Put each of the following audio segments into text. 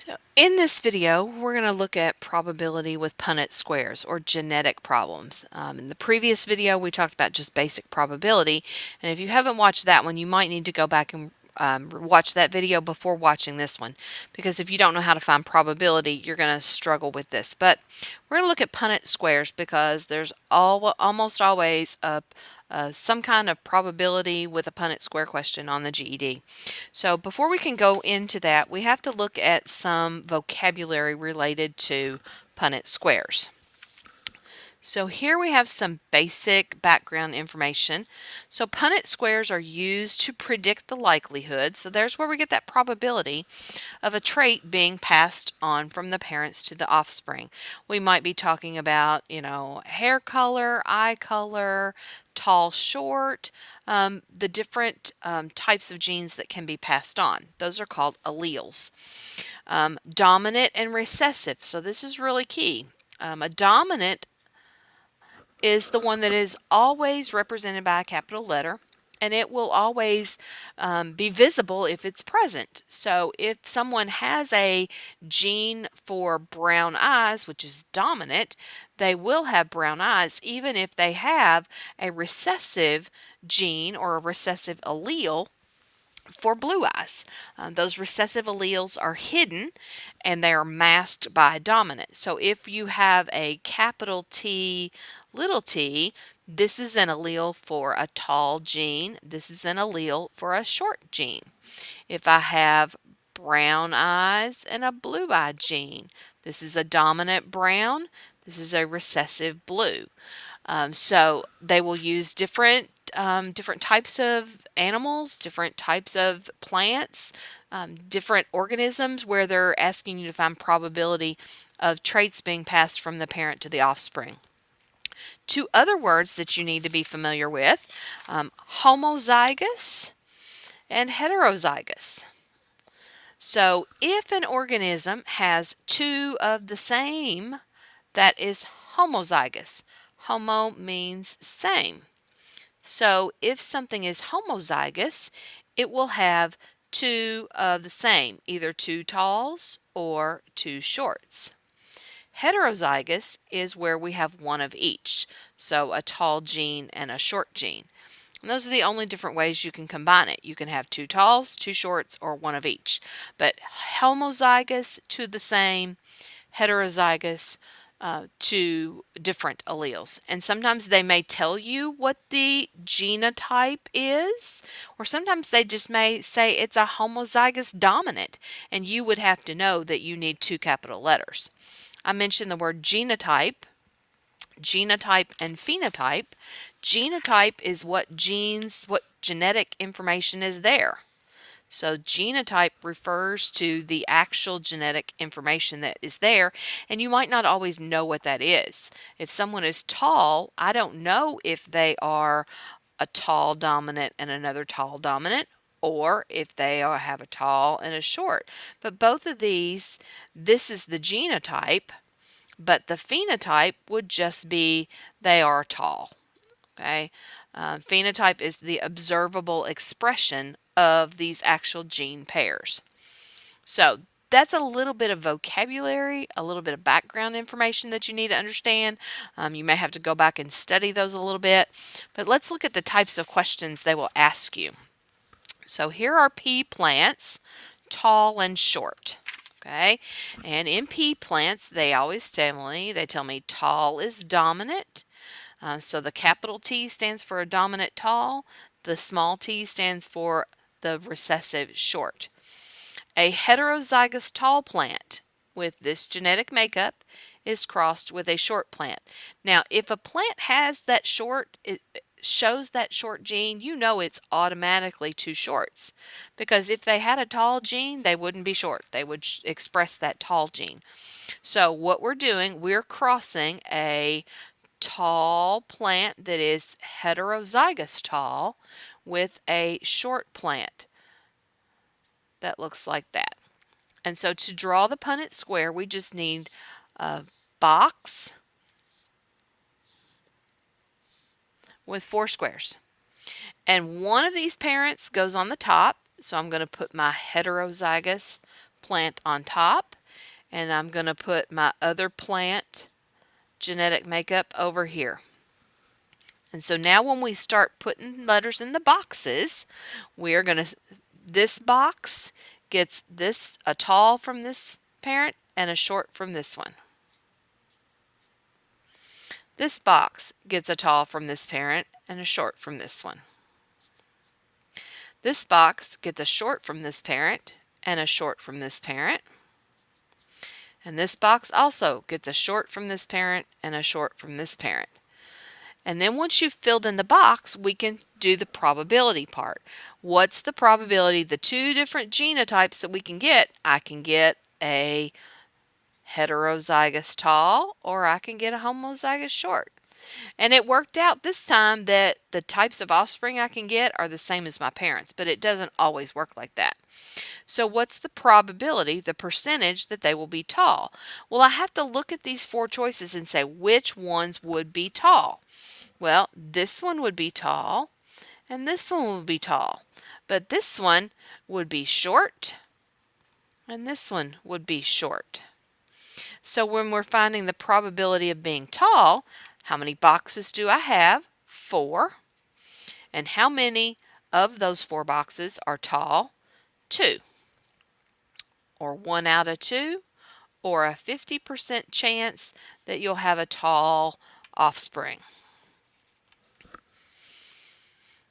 So in this video, we're going to look at probability with Punnett squares or genetic problems. In the previous video, we talked about just basic probability, and if you haven't watched that one, you might need to go back and watch that video before watching this one, because if you don't know how to find probability, you're going to struggle with this. But we're going to look at Punnett squares because there's almost always some kind of probability with a Punnett square question on the GED. So before we can go into that, we have to look at some vocabulary related to Punnett squares. So here we have some basic background information. So Punnett squares are used to predict the likelihood, so there's where we get that probability of a trait being passed on from the parents to the offspring. We might be talking about, hair color, eye color, tall, short, the different types of genes that can be passed on. Those are called alleles. Dominant and recessive. So this is really key. A dominant is the one that is always represented by a capital letter, and it will always be visible if it's present. So if someone has a gene for brown eyes, which is dominant, they will have brown eyes even if they have a recessive gene or a recessive allele for blue eyes. Those recessive alleles are hidden and they are masked by dominant. So if you have a capital T, little t, this is an allele for a tall gene. This is an allele for a short gene. If I have brown eyes and a blue-eyed gene, this is a dominant brown. This is a recessive blue. So they will use different types of animals, different types of plants, different organisms where they're asking you to find probability of traits being passed from the parent to the offspring. Two other words that you need to be familiar with, homozygous and heterozygous. So if an organism has two of the same, that is homozygous. Homo means same. So if something is homozygous, it will have two of the same, either two talls or two shorts. Heterozygous is where we have one of each, so a tall gene and a short gene. And those are the only different ways you can combine it. You can have two talls, two shorts, or one of each. But homozygous, two the same, heterozygous, two different alleles. And sometimes they may tell you what the genotype is, or sometimes they just may say it's a homozygous dominant, and you would have to know that you need two capital letters. I mentioned the word genotype and phenotype. Genotype is what genetic information is there. So genotype refers to the actual genetic information that is there, and you might not always know what that is. If someone is tall, I don't know if they are a tall dominant and another tall dominant, or if they have a tall and a short. But both of these, this is the genotype, but the phenotype would just be they are tall. Okay, phenotype is the observable expression of these actual gene pairs. So that's a little bit of vocabulary, a little bit of background information that you need to understand. You may have to go back and study those a little bit, but let's look at the types of questions they will ask you. So here are pea plants, tall and short. Okay, and in pea plants, they always tell me tall is dominant. So the capital T stands for a dominant tall. The small t stands for the recessive short. A heterozygous tall plant with this genetic makeup is crossed with a short plant. Now, if a plant has that short, it shows that short gene, you know it's automatically two shorts. Because if they had a tall gene, they wouldn't be short. They would express that tall gene. So what we're doing, we're crossing a tall plant that is heterozygous tall with a short plant that looks like that. And so to draw the Punnett square, we just need a box with 4 squares. And one of these parents goes on the top, so I'm going to put my heterozygous plant on top, and I'm going to put my other plant genetic makeup over here. And so now when we start putting letters in the boxes, we're going to, this box gets a tall from this parent and a short from this one. This box gets a tall from this parent and a short from this one. This box gets a short from this parent and a short from this parent. And this box also gets a short from this parent and a short from this parent. And then once you've filled in the box, we can do the probability part. What's the probability? The two different genotypes that we can get. I can get a heterozygous tall, or I can get a homozygous short. And it worked out this time that the types of offspring I can get are the same as my parents, but it doesn't always work like that. So what's the probability, the percentage that they will be tall? Well, I have to look at these four choices and say which ones would be tall. Well, this one would be tall, and this one would be tall. But this one would be short, and this one would be short. So when we're finding the probability of being tall, how many boxes do I have? 4. And how many of those 4 boxes are tall? 2. Or 1 out of 2, or a 50% chance that you'll have a tall offspring.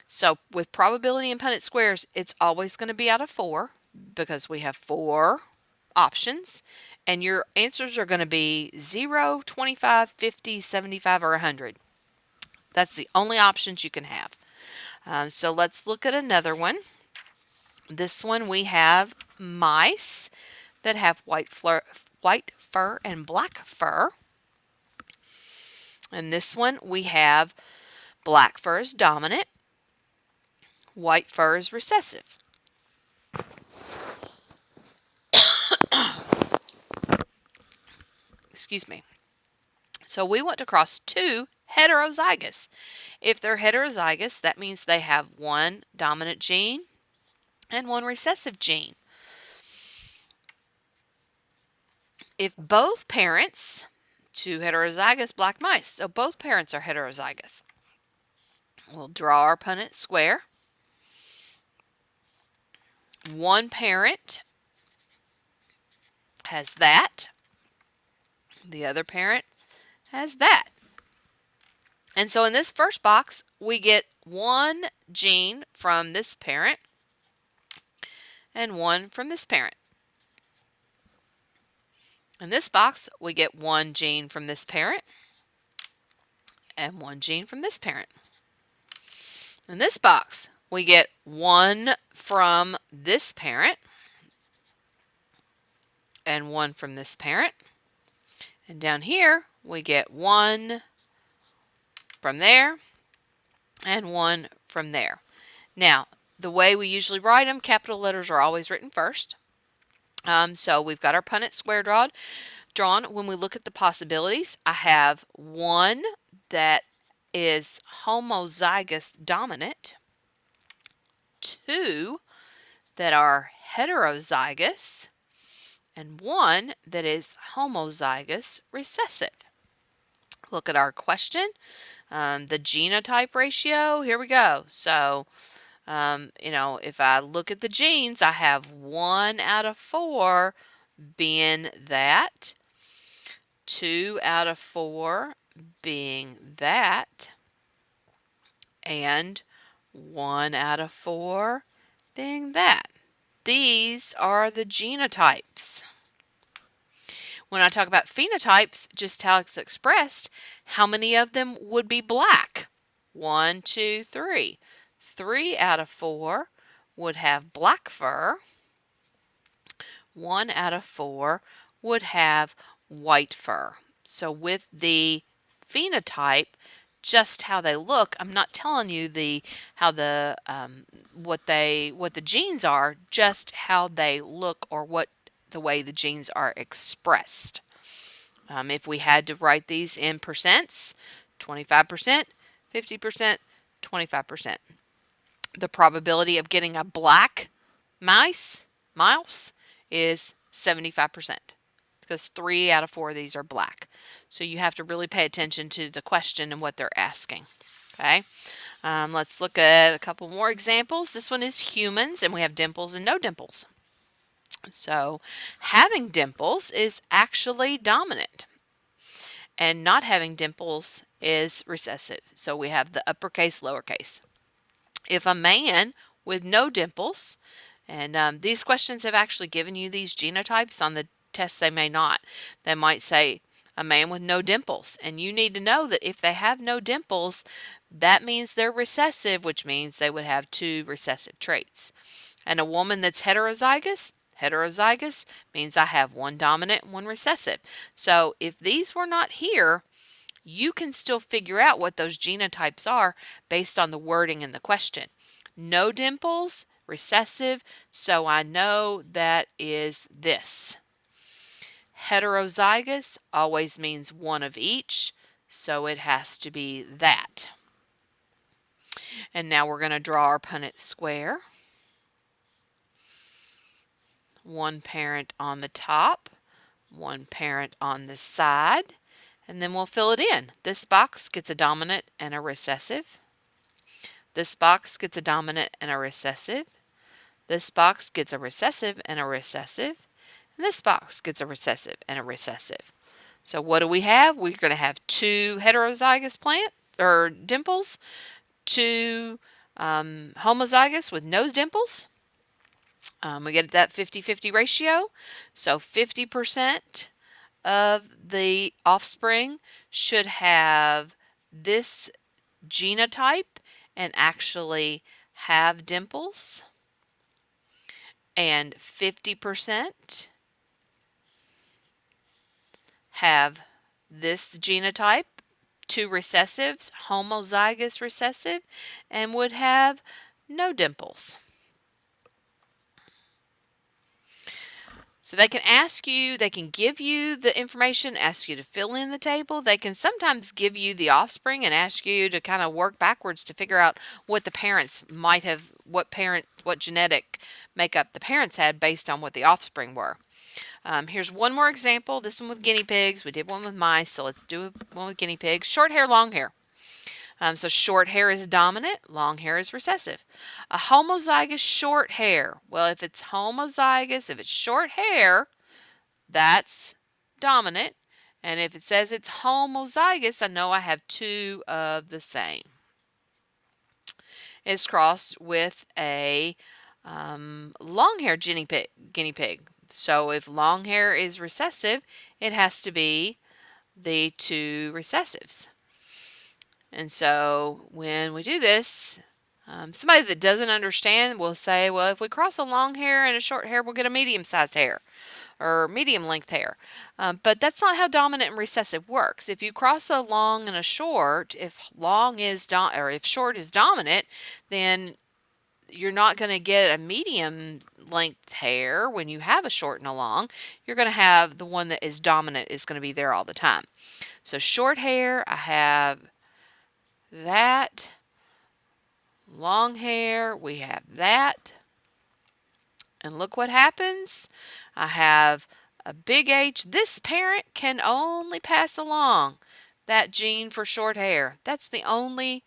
So with probability and Punnett squares, it's always going to be out of 4 because we have 4 options, and your answers are going to be 0, 25, 50, 75, or 100. That's the only options you can have. So let's look at another one. This one we have mice that have white fur and black fur. And this one we have black fur is dominant, white fur is recessive. Excuse me. So we want to cross 2 heterozygous. If they're heterozygous, that means they have 1 dominant gene and 1 recessive gene. If both parents, 2 heterozygous black mice, so both parents are heterozygous, we'll draw our Punnett square. One parent has that. The other parent has that. And so in this first box, we get 1 gene from this parent and 1 from this parent. In this box, we get 1 gene from this parent and 1 gene from this parent. In this box, we get 1 from this parent and 1 from this parent. And down here, we get 1 from there and 1 from there. Now, the way we usually write them, capital letters are always written first. So we've got our Punnett square drawn. When we look at the possibilities, I have 1 that is homozygous dominant, 2 that are heterozygous, and 1 that is homozygous recessive. Look at our question. The genotype ratio, here we go. So, if I look at the genes, I have 1 out of 4 being that, 2 out of 4 being that, and 1 out of 4 being that. These are the genotypes. When I talk about phenotypes, just how it's expressed, how many of them would be black? 1, 2, 3. 3 out of 4 would have black fur. 1 out of 4 would have white fur. So with the phenotype, just how they look, I'm not telling you what the genes are, just how they look, or what the way the genes are expressed. If we had to write these in percents, 25%, 50%, 25%. The probability of getting a black mouse is 75%, because 3 out of 4 of these are black. So you have to really pay attention to the question and what they're asking. Okay, let's look at a couple more examples. This one is humans, and we have dimples and no dimples. So having dimples is actually dominant, and not having dimples is recessive. So we have the uppercase, lowercase. If a man with no dimples, and these questions have actually given you these genotypes. On the test they may not. They might say a man with no dimples, and you need to know that if they have no dimples, that means they're recessive, which means they would have 2 recessive traits. And a woman that's heterozygous, heterozygous means I have 1 dominant and 1 recessive. So if these were not here, you can still figure out what those genotypes are based on the wording in the question. No dimples, recessive, so I know that is this. Heterozygous always means 1 of each, so it has to be that. And now we're going to draw our Punnett square. 1 parent on the top, 1 parent on the side, and then we'll fill it in. This box gets a dominant and a recessive. This box gets a dominant and a recessive. This box gets a recessive and a recessive. And this box gets a recessive and a recessive. So what do we have? We're going to have 2 heterozygous dimples, 2 homozygous with no dimples. We get that 50-50 ratio. So 50% of the offspring should have this genotype and actually have dimples, and 50% have this genotype, 2 recessives, homozygous recessive, and would have no dimples. So they can ask you, they can give you the information, ask you to fill in the table. They can sometimes give you the offspring and ask you to kind of work backwards to figure out what the parents might have, what genetic makeup the parents had based on what the offspring were. Here's one more example. This one with guinea pigs. We did one with mice, so let's do one with guinea pigs. Short hair, long hair. So short hair is dominant, long hair is recessive. A homozygous short hair. Well, if it's homozygous, if it's short hair, that's dominant. And if it says it's homozygous, I know I have 2 of the same. It's crossed with a long hair guinea pig. So if long hair is recessive, it has to be the 2 recessives. And so when we do this, somebody that doesn't understand will say, well, if we cross a long hair and a short hair, we'll get a medium-sized hair or medium-length hair. But that's not how dominant and recessive works. If you cross a long and a short, if short is dominant, then you're not going to get a medium-length hair when you have a short and a long. You're going to have the one that is dominant is going to be there all the time. So short hair, I have that. Long hair, we have that. And look what happens. I have a big H. This parent can only pass along that gene for short hair. That's the only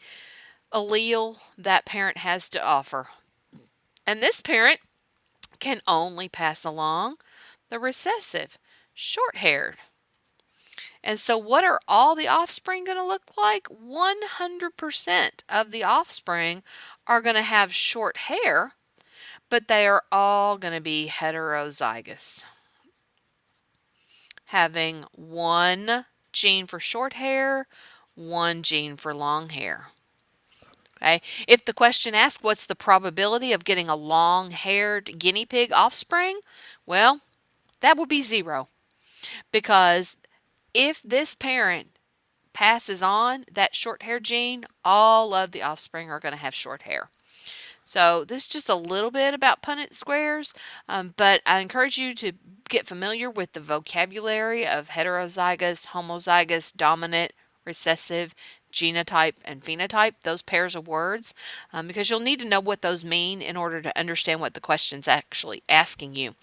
allele that parent has to offer. And this parent can only pass along the recessive, short-haired. And so what are all the offspring going to look like? 100% of the offspring are going to have short hair, but they are all going to be heterozygous, having 1 gene for short hair, 1 gene for long hair. Okay. If the question asks what's the probability of getting a long-haired guinea pig offspring, well, that would be 0, because if this parent passes on that short hair gene, all of the offspring are going to have short hair. So this is just a little bit about Punnett squares, but I encourage you to get familiar with the vocabulary of heterozygous, homozygous, dominant, recessive, genotype and phenotype, those pairs of words, because you'll need to know what those mean in order to understand what the question's actually asking you.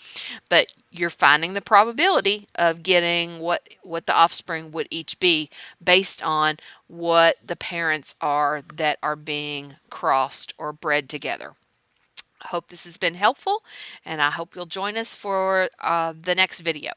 But you're finding the probability of getting what the offspring would each be based on what the parents are that are being crossed or bred together. I hope this has been helpful, and I hope you'll join us for the next video.